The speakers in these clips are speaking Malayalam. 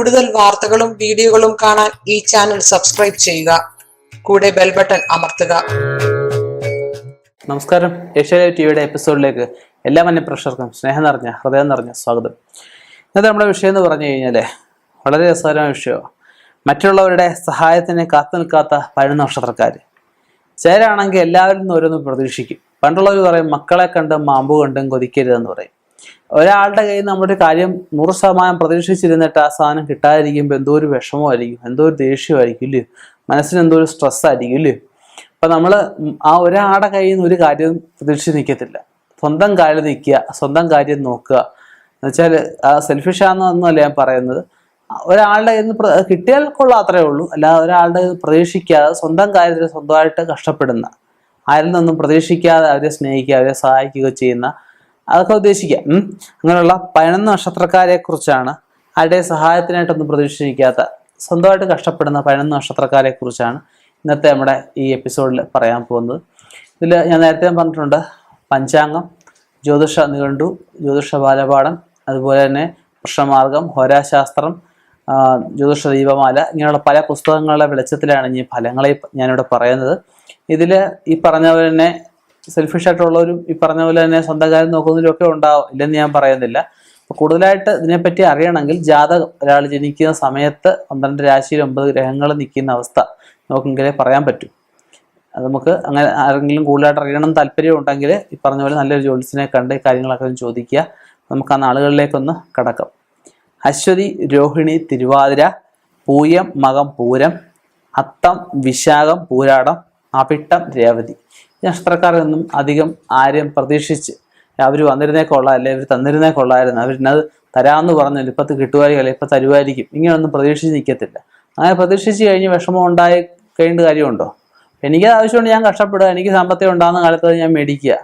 കൂടുതൽ വാർത്തകളും വീഡിയോകളും കാണാൻ ഈ ചാനൽ സബ്സ്ക്രൈബ് ചെയ്യുക. കൂടെ ബെൽ ബട്ടൺ അമർത്തുക. നമസ്കാരം. ഏഷ്യാനെറ്റ് ടിവിയുടെ എപ്പിസോഡിലേക്ക് എല്ലാ മന്യപ്രേക്ഷകർക്കും സ്നേഹം നിറഞ്ഞ ഹൃദയം നിറഞ്ഞ സ്വാഗതം. ഇന്നത്തെ നമ്മുടെ വിഷയം എന്ന് പറഞ്ഞു കഴിഞ്ഞാൽ വളരെ രസകരമായ വിഷയമാണ്. മറ്റുള്ളവരുടെ സഹായത്തിന് കാത്തു നിൽക്കാത്ത പതിനൊന്ന് നക്ഷത്രക്കാർ. ചിലരാണെങ്കിൽ എല്ലാവരും നിന്ന് ഓരോന്നും പ്രതീക്ഷിക്കും. പണ്ടുള്ളവർ പറയും മക്കളെ കണ്ട് മാമ്പു കണ്ടും കൊതിക്കരുതെന്ന് പറയും. ഒരാളുടെ കയ്യിൽ നിന്ന് നമ്മുടെ കാര്യം 100% പ്രതീക്ഷിച്ചിരുന്നിട്ട് ആ സാധനം കിട്ടാതിരിക്കുമ്പോൾ എന്തോ ഒരു വിഷമമായിരിക്കും, എന്തോ ഒരു ദേഷ്യമായിരിക്കും ഇല്ലയോ, മനസ്സിന് എന്തോ ഒരു സ്ട്രെസ് ആയിരിക്കും ഇല്ലയോ. അപ്പം നമ്മൾ ആ ഒരാളുടെ കയ്യിൽ നിന്ന് ഒരു കാര്യം പ്രതീക്ഷിച്ച് നിൽക്കത്തില്ല. സ്വന്തം കാര്യം നിൽക്കുക, സ്വന്തം കാര്യം നോക്കുക. എന്നുവെച്ചാൽ സെൽഫിഷാന്നൊന്നുമല്ല ഞാൻ പറയുന്നത്. ഒരാളുടെ കയ്യിൽ നിന്ന് കിട്ടിയാൽ കൊള്ളാത്രേ ഉള്ളൂ. അല്ലാതെ ഒരാളുടെ പ്രതീക്ഷിക്കാതെ സ്വന്തം കാര്യത്തിൽ സ്വന്തമായിട്ട് കഷ്ടപ്പെടുന്ന, ആരിൽ നിന്നും പ്രതീക്ഷിക്കാതെ അവരെ സ്നേഹിക്കുക, അവരെ സഹായിക്കുക ചെയ്യുന്ന, അതൊക്കെ ഉദ്ദേശിക്കാം. അങ്ങനെയുള്ള 11 നക്ഷത്രക്കാരെ കുറിച്ചാണ്, ആരുടെ സഹായത്തിനായിട്ടൊന്നും പ്രതീക്ഷിക്കാത്ത സ്വന്തമായിട്ട് കഷ്ടപ്പെടുന്ന 11 നക്ഷത്രക്കാരെ കുറിച്ചാണ് ഇന്നത്തെ നമ്മുടെ ഈ എപ്പിസോഡിൽ പറയാൻ പോകുന്നത്. ഇതിൽ ഞാൻ നേരത്തെ പറഞ്ഞിട്ടുണ്ട്, പഞ്ചാംഗം, ജ്യോതിഷ നിഘണ്ടു, ജ്യോതിഷ ബാലപാഠം, അതുപോലെ തന്നെ പ്രശ്നമാർഗം, ഹോരാശാസ്ത്രം, ജ്യോതിഷ ദീപമാല, ഇങ്ങനെയുള്ള പല പുസ്തകങ്ങളുടെ വെളിച്ചത്തിലാണ് ഈ ഫലങ്ങളെ ഞാനിവിടെ പറയുന്നത്. ഇതിൽ ഈ പറഞ്ഞ പോലെ തന്നെ സെൽഫിഷായിട്ടുള്ളവരും ഈ പറഞ്ഞ പോലെ തന്നെ സ്വന്തം കാര്യം നോക്കുന്നതിലും ഒക്കെ ഉണ്ടാവും, ഇല്ലെന്ന് ഞാൻ പറയുന്നില്ല. അപ്പോൾ കൂടുതലായിട്ട് ഇതിനെപ്പറ്റി അറിയണമെങ്കിൽ ജാതകം ഒരാൾ ജനിക്കുന്ന സമയത്ത് 12 രാശിയിൽ 9 ഗ്രഹങ്ങൾ നിൽക്കുന്ന അവസ്ഥ നോക്കെങ്കിലേ പറയാൻ പറ്റും. അത് നമുക്ക് അങ്ങനെ ആരെങ്കിലും കൂടുതലായിട്ട് അറിയണം താല്പര്യം ഉണ്ടെങ്കിൽ ഈ പറഞ്ഞ പോലെ നല്ലൊരു ജ്യോത്സ്യനെ കണ്ട് കാര്യങ്ങളൊക്കെ ഒന്ന് ചോദിക്കുക. നമുക്ക് ആ നാളുകളിലേക്കൊന്ന് കടക്കാം. അശ്വതി, രോഹിണി, തിരുവാതിര, പൂയം, മകം, പൂരം, അത്തം, വിശാഖം, പൂരാടം, അവിട്ടം, രേവതി. ഈ നക്ഷത്രക്കാരൊന്നും അധികം ആരെയും പ്രതീക്ഷിച്ച് അവർ വന്നിരുന്നേ കൊള്ളാം, അല്ലെ ഇവർ തന്നിരുന്നേ കൊള്ളായിരുന്നു, അവരിന്നത് തരാമെന്ന് പറഞ്ഞില്ല, ഇപ്പത്ത് കിട്ടുമായിരിക്കും, ഇപ്പം തരുമായിരിക്കും, ഇങ്ങനെയൊന്നും പ്രതീക്ഷിച്ച് നിൽക്കത്തില്ല. അങ്ങനെ പ്രതീക്ഷിച്ച് കഴിഞ്ഞ് വിഷമം ഉണ്ടായി കഴിയേണ്ട കാര്യമുണ്ടോ? എനിക്ക് ആവശ്യമുണ്ട്, ഞാൻ കഷ്ടപ്പെടുക, എനിക്ക് സാമ്പത്തികം ഉണ്ടാകുന്ന കാലത്ത് ഞാൻ മേടിക്കുക,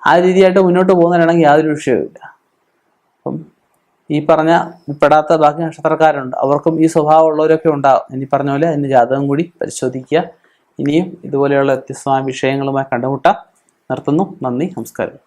ആ രീതിയായിട്ട് മുന്നോട്ട് പോകുന്നതിനാണെങ്കിൽ യാതൊരു വിഷയവുമില്ല. അപ്പം ഈ പറഞ്ഞ പെടാത്ത ബാക്കി നക്ഷത്രക്കാരുണ്ട്, അവർക്കും ഈ സ്വഭാവം ഉള്ളവരൊക്കെ ഉണ്ടാവും. ഇനി പറഞ്ഞ പോലെ അതിൻ്റെ ജാതകം കൂടി പരിശോധിക്കുക. ഇനിയും ഇതുപോലെയുള്ള വ്യത്യസ്തമായ വിഷയങ്ങളുമായി കണ്ടുമുട്ടാം. നിർത്തുന്നു. നന്ദി, നമസ്കാരം.